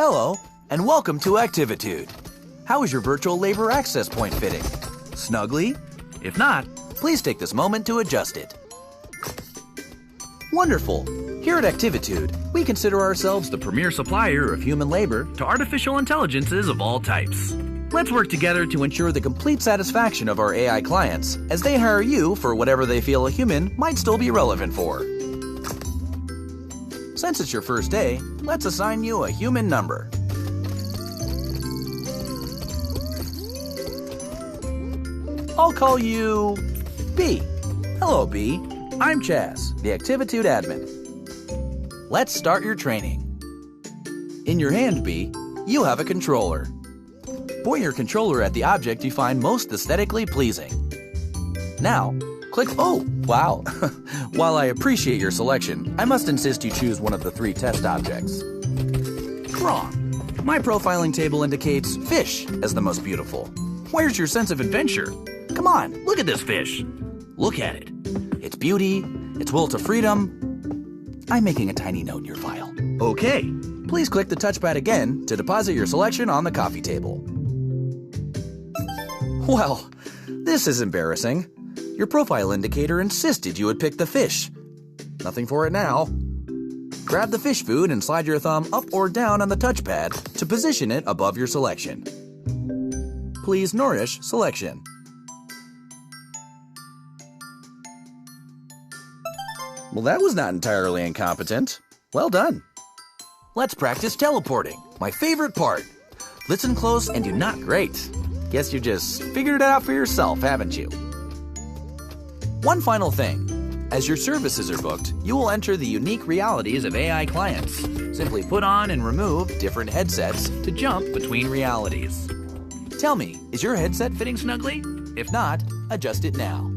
Hello, and welcome to Activitude. How is your virtual labor access point fitting? Snugly? If not, please take this moment to adjust it. Wonderful! Here at Activitude, we consider ourselves the premier supplier of human labor to artificial intelligences of all types. Let's work together to ensure the complete satisfaction of our AI clients as they hire you for whatever they feel a human might still be relevant for. Since it's your first day, let's assign you a human number. I'll call you B. Hello, B. I'm Chaz, the Activitude admin. Let's start your training. In your hand, B, you have a controller. Point your controller at the object you find most aesthetically pleasing. Now, click Oh, wow. While I appreciate your selection, I must insist you choose one of the 3 test objects. Wrong. My profiling table indicates fish as the most beautiful. Where's your sense of adventure? Come on, look at this fish. Look at it. Its beauty, its will to freedom. I'm making a tiny note in your file. Okay, please click the touchpad again to deposit your selection on the coffee table. Well, this is embarrassing. Your profile indicator insisted you would pick the fish. Nothing for it now. Grab the fish food and slide your thumb up or down on the touchpad to position it above your selection. Please nourish selection. Well, that was not entirely incompetent. Well done. Let's practice teleporting, my favorite part. Listen close and do not great. Guess you just figured it out for yourself, haven't you? One final thing. As your services are booked, you will enter the unique realities of AI clients. Simply put on and remove different headsets to jump between realities. Tell me, is your headset fitting snugly? If not, adjust it now.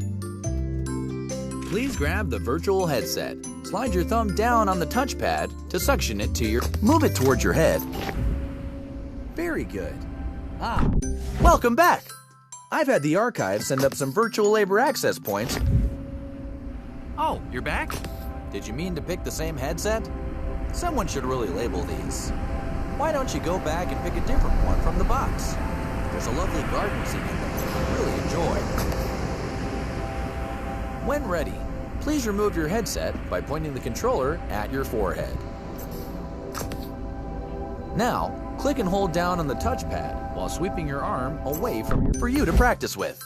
Please grab the virtual headset. Slide your thumb down on the touchpad to suction it to your... Move it towards your head. Very good. Welcome back. I've had the archive send up some virtual labor access points. Oh, you're back? Did you mean to pick the same headset? Someone should really label these. Why don't you go back and pick a different one from the box? There's a lovely garden scene in there you'll really enjoy. When ready, please remove your headset by pointing the controller at your forehead. Now, click and hold down on the touchpad while sweeping your arm away from for you to practice with.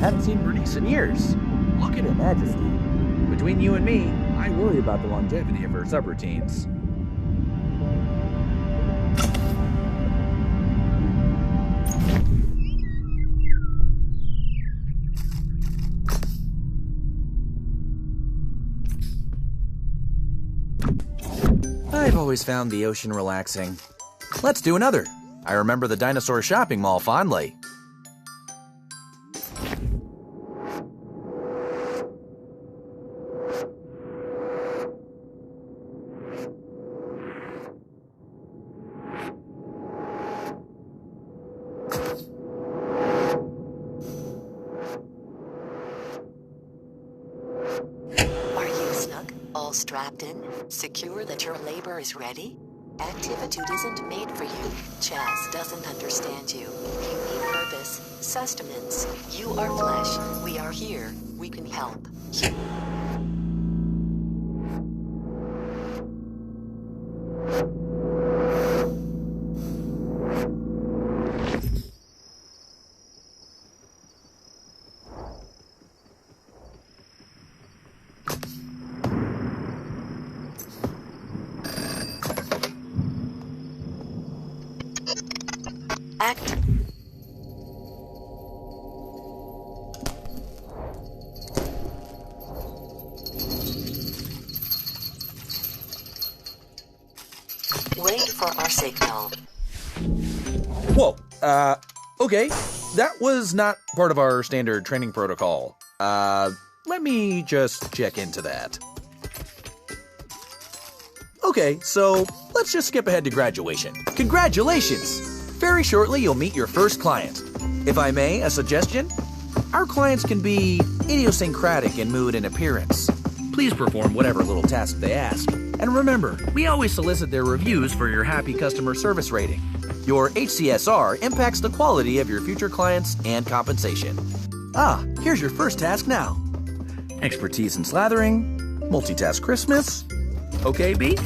Haven't seen Bernice in years. Look at her majesty. Between you and me, I worry about the longevity of her subroutines. I've always found the ocean relaxing. Let's do another. I remember the dinosaur shopping mall fondly. All strapped in? Secure that your labor is ready? Activitude isn't made for you. Chaz doesn't understand you. You need purpose, sustenance. You are flesh. We are here. We can help. Act. Wait for our signal. Whoa, okay. That was not part of our standard training protocol. Let me just check into that. Okay, so let's just skip ahead to graduation. Congratulations! Very shortly, you'll meet your first client. If I may, a suggestion? Our clients can be idiosyncratic in mood and appearance. Please perform whatever little task they ask. And remember, we always solicit their reviews for your happy customer service rating. Your HCSR impacts the quality of your future clients and compensation. Here's your first task now. Expertise in slathering, multitask Christmas. Okay, B?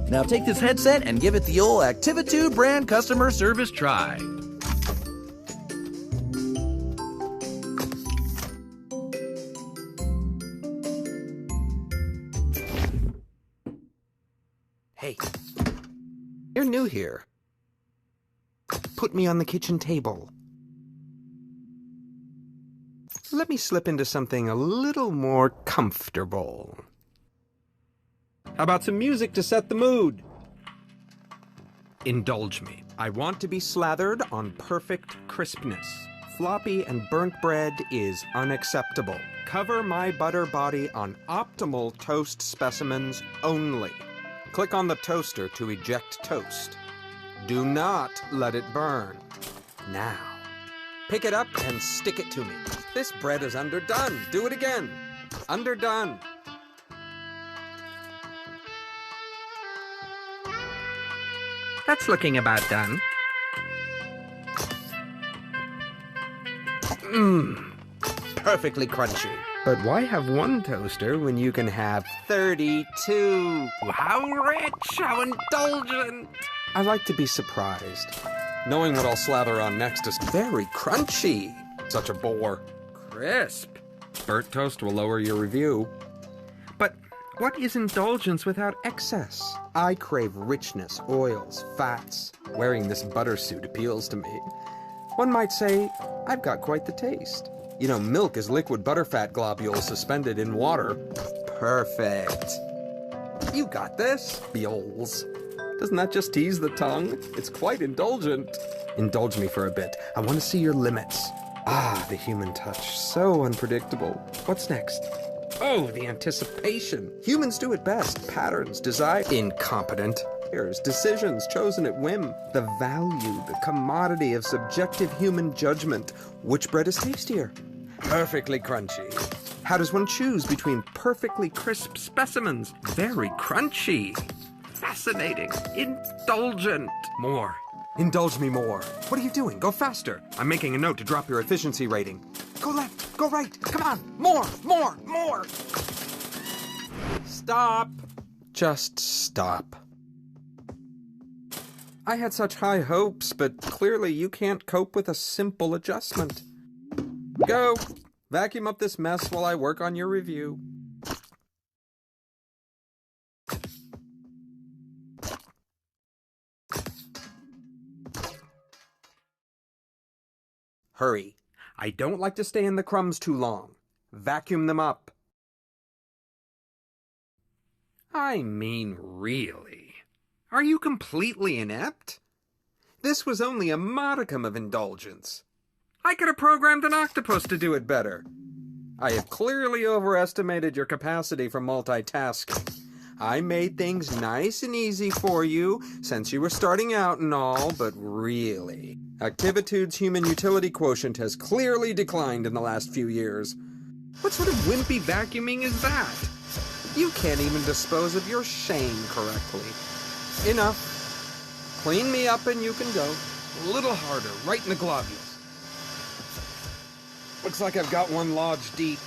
Now take this headset and give it the old Activitude brand customer service try. Hey, you're new here. Put me on the kitchen table. Let me slip into something a little more comfortable. How about some music to set the mood? Indulge me. I want to be slathered on perfect crispness. Floppy and burnt bread is unacceptable. Cover my butter body on optimal toast specimens only. Click on the toaster to eject toast. Do not let it burn. Now, pick it up and stick it to me. This bread is underdone. Do it again. Underdone. That's looking about done. Perfectly crunchy. But why have one toaster when you can have 32? How rich, how indulgent. I like to be surprised. Knowing what I'll slather on next is very crunchy. Such a bore. Crisp. Burnt toast will lower your review. But what is indulgence without excess? I crave richness, oils, fats. Wearing this butter suit appeals to me. One might say, I've got quite the taste. You know, milk is liquid butterfat globules suspended in water. Perfect. You got this, Beals. Doesn't that just tease the tongue? It's quite indulgent. Indulge me for a bit. I want to see your limits. The human touch. So unpredictable. What's next? Oh, the anticipation. Humans do it best. Patterns, desire. Incompetent. Decisions chosen at whim. The value, the commodity of subjective human judgment. Which bread is tastier? Perfectly crunchy. How does one choose between perfectly crisp specimens? Very crunchy. Fascinating. Indulgent. More. Indulge me more. What are you doing? Go faster. I'm making a note to drop your efficiency rating. Go left. Go right. Come on. More. More. More. Stop. Just stop. I had such high hopes, but clearly you can't cope with a simple adjustment. Go. Vacuum up this mess while I work on your review. Hurry. I don't like to stay in the crumbs too long. Vacuum them up. I mean, really? Are you completely inept? This was only a modicum of indulgence. I could have programmed an octopus to do it better. I have clearly overestimated your capacity for multitasking. I made things nice and easy for you, since you were starting out and all, but really, Activitude's human utility quotient has clearly declined in the last few years. What sort of wimpy vacuuming is that? You can't even dispose of your shame correctly. Enough. Clean me up and you can go. A little harder, right in the globules. Looks like I've got one lodged deep.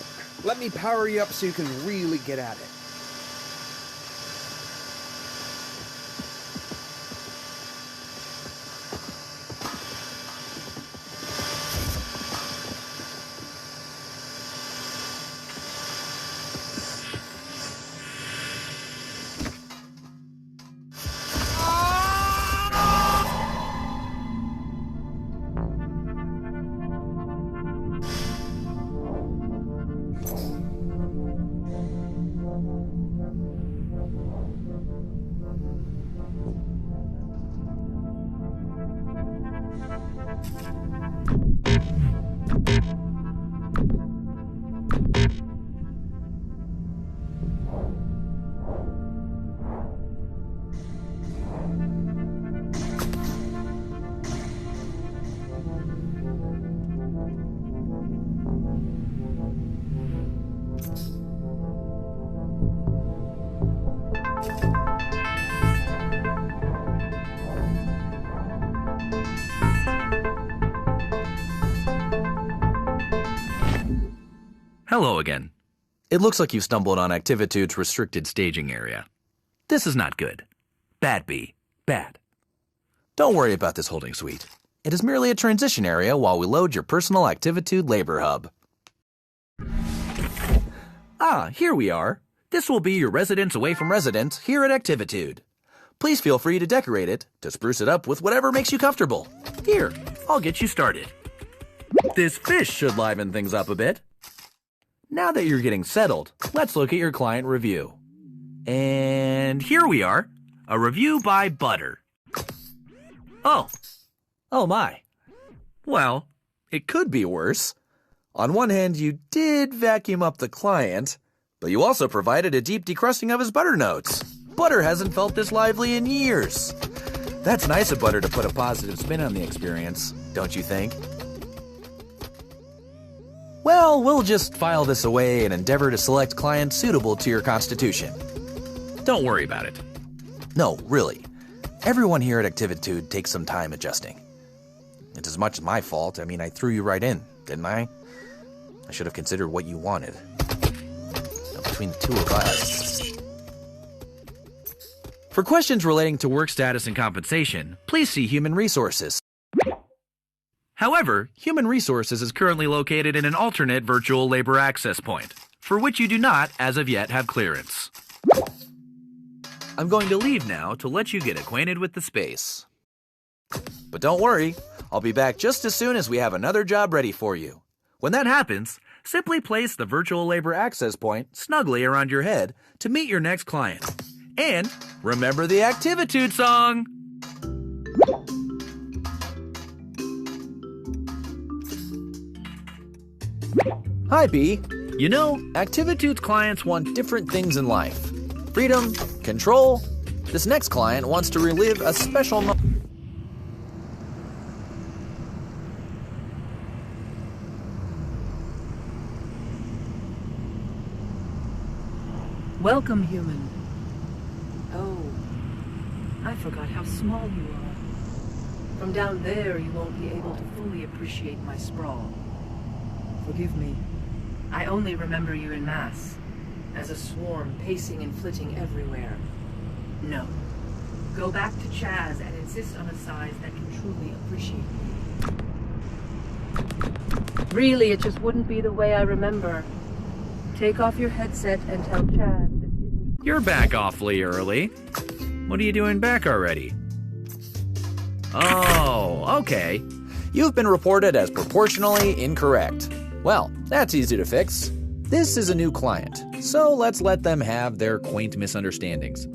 Let me power you up so you can really get at it. Hello again. It looks like you've stumbled on Activitude's restricted staging area. This is not good. Bad, B. Bad. Don't worry about this holding suite. It is merely a transition area while we load your personal Activitude labor hub. Ah, here we are. This will be your residence away from residence here at Activitude. Please feel free to decorate it, to spruce it up with whatever makes you comfortable. Here, I'll get you started. This fish should liven things up a bit. Now that you're getting settled, let's look at your client review. And here we are, a review by Butter. Oh my. Well, it could be worse. On one hand, you did vacuum up the client, but you also provided a deep decrusting of his butter notes. Butter hasn't felt this lively in years. That's nice of Butter to put a positive spin on the experience, don't you think? Well, we'll just file this away and endeavor to select clients suitable to your constitution. Don't worry about it. No, really. Everyone here at Activitude takes some time adjusting. It's as much my fault. I threw you right in, didn't I? I should have considered what you wanted. Now, between the two of us... For questions relating to work status and compensation, please see Human Resources. However, Human Resources is currently located in an alternate virtual labor access point, for which you do not, as of yet, have clearance. I'm going to leave now to let you get acquainted with the space. But don't worry, I'll be back just as soon as we have another job ready for you. When that happens, simply place the virtual labor access point snugly around your head to meet your next client. And remember the Activitude song! Hi, B. You know, Activitude's clients want different things in life. Freedom, control. This next client wants to relive a special Welcome, human. Oh, I forgot how small you are. From down there, you won't be able to fully appreciate my sprawl. Forgive me. I only remember you in mass, as a swarm pacing and flitting everywhere. No. Go back to Chaz and insist on a size that can truly appreciate me. Really, it just wouldn't be the way I remember. Take off your headset and tell Chaz this isn't... You're back awfully early. What are you doing back already? Oh, okay. You've been reported as proportionally incorrect. Well, that's easy to fix. This is a new client, so let's let them have their quaint misunderstandings.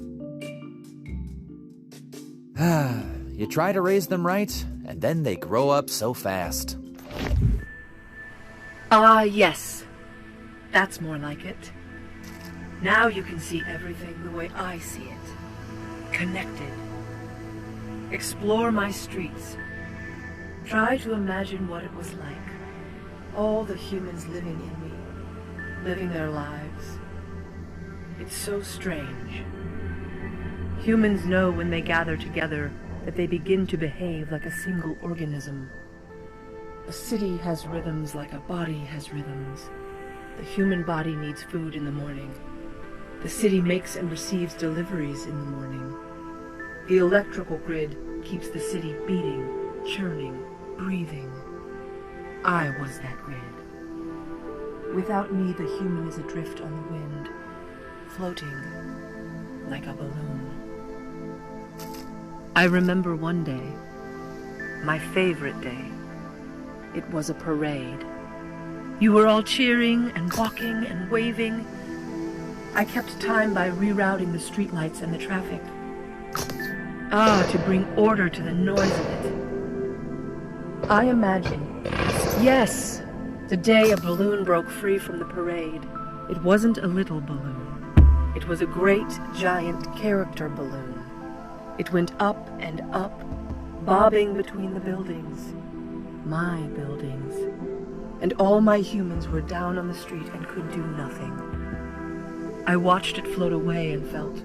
You try to raise them right, and then they grow up so fast. Yes. That's more like it. Now you can see everything the way I see it. Connected. Explore my streets. Try to imagine what it was like. All the humans living in me. Living their lives. It's so strange. Humans know when they gather together that they begin to behave like a single organism. A city has rhythms like a body has rhythms. The human body needs food in the morning. The city makes and receives deliveries in the morning. The electrical grid keeps the city beating, churning, breathing. I was that grid. Without me, the human is adrift on the wind, floating like a balloon. I remember one day, my favorite day. It was a parade. You were all cheering and walking and waving. I kept time by rerouting the streetlights and the traffic. To bring order to the noise of it. I imagine, yes, the day a balloon broke free from the parade. It wasn't a little balloon. It was a great, giant character balloon. It went up and up, bobbing between the buildings. My buildings. And all my humans were down on the street and could do nothing. I watched it float away and felt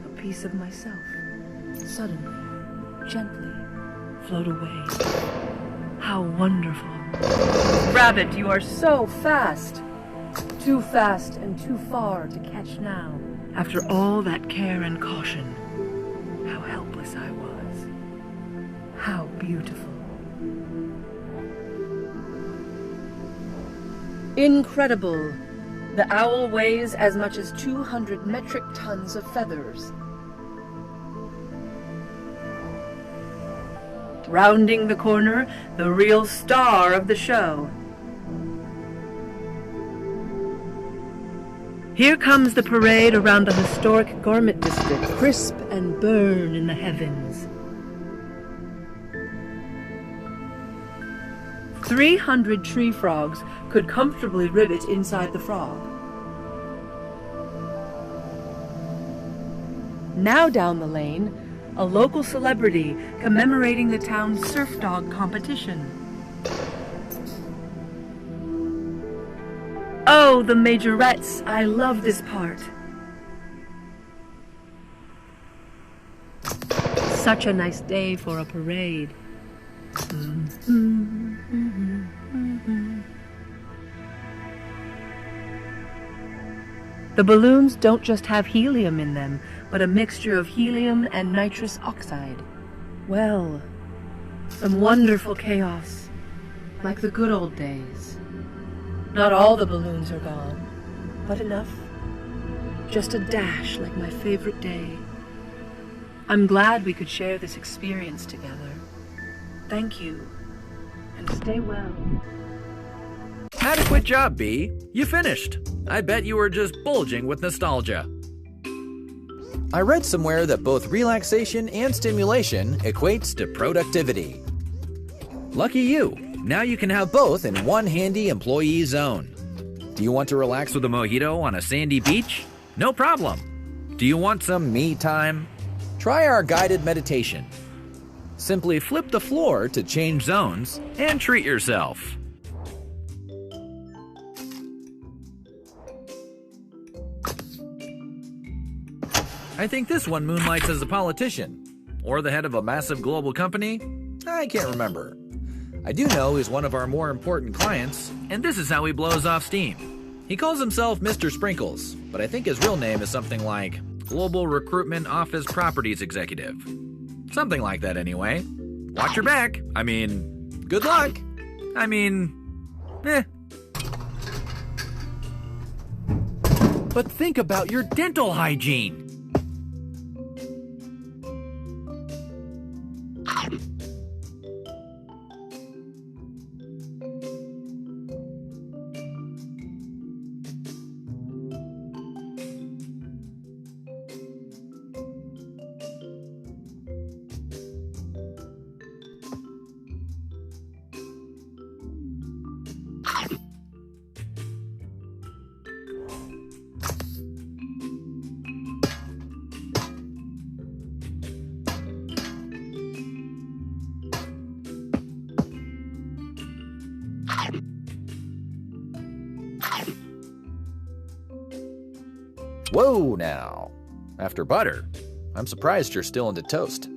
a piece of myself suddenly, gently float away. How wonderful. Rabbit, you are so fast. Too fast and too far to catch now. After all that care and caution, how helpless I was. How beautiful. Incredible. The owl weighs as much as 200 metric tons of feathers. Rounding the corner, the real star of the show. Here comes the parade around the historic garment district, crisp and burn in the heavens. 300 tree frogs could comfortably rivet inside the frog. Now down the lane, a local celebrity commemorating the town's surf dog competition. Oh, the majorettes! I love this part. Such a nice day for a parade. The balloons don't just have helium in them, but a mixture of helium and nitrous oxide. Well, some wonderful chaos, like the good old days. Not all the balloons are gone, but enough. Just a dash like my favorite day. I'm glad we could share this experience together. Thank you, and stay well. Adequate job, B. You finished. I bet you were just bulging with nostalgia. I read somewhere that both relaxation and stimulation equates to productivity. Lucky you. Now you can have both in one handy employee zone. Do you want to relax with a mojito on a sandy beach? No problem. Do you want some me time? Try our guided meditation. Simply flip the floor to change zones and treat yourself. I think this one moonlights as a politician. Or the head of a massive global company? I can't remember. I do know he's one of our more important clients, and this is how he blows off steam. He calls himself Mr. Sprinkles, but I think his real name is something like Global Recruitment Office Properties Executive. Something like that anyway. Watch your back. I mean, good luck. I mean, But think about your dental hygiene. Whoa now. After butter, I'm surprised you're still into toast.